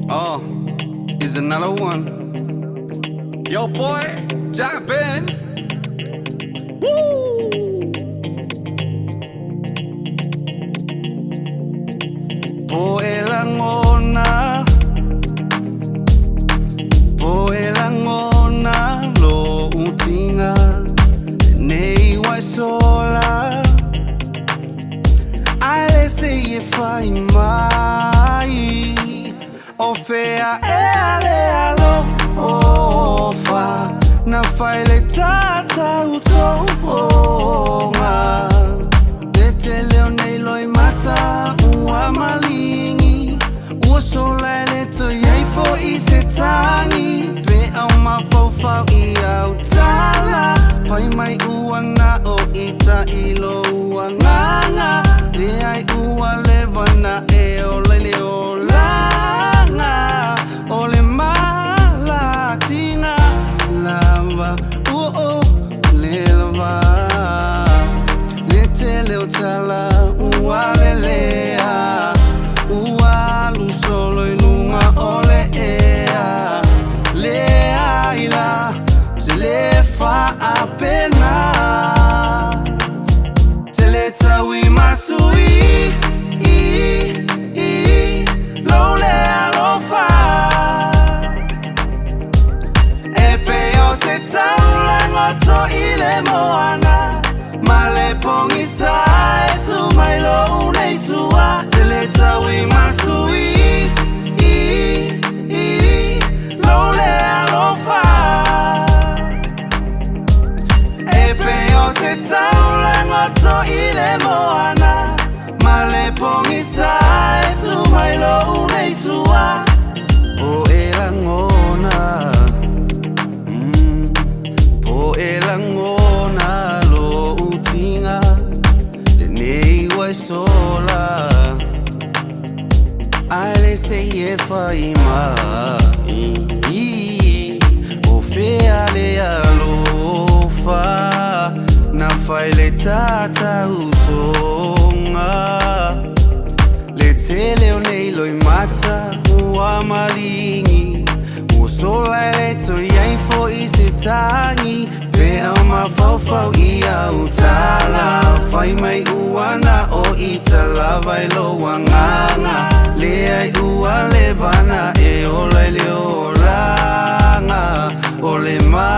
Oh, is another one. Yo, boy, JahBen. Woo! Poelangona lo utinga nei waisola. Ale se ye fai mai o fea ale alo o fa na fai le tata uto o nga bete leo nei loi mata ua malingi ua sola le to yei fo I se tangi be au mafau I au tala pai mai ua na o ita ilo ua nganga le ai ua levana e o lele o langa o le malatina lava o le lava le te leo tala ua lelea ua lu solo I lunga o le ea le aila te le fa apena te le tauimasui lo le alofa e peo se taula ngoto I le moana ma le pongisa e tu mai lo unei tua te le tauimasui lo le alofa e peo se taula ngoto I le moana ma le pongisa e tu mai lo unei tua Poelangona lo utinga le nei waisola ale se ye fai mai o fea le alofa na fai le tata utonga le tele o nei loi mata ua malingi ua sola le to yei fo I se tangi pe au mafau I au tala fai mai ua na o ita lava I loa nganga le ai ua levana e o lai le o langa o le ma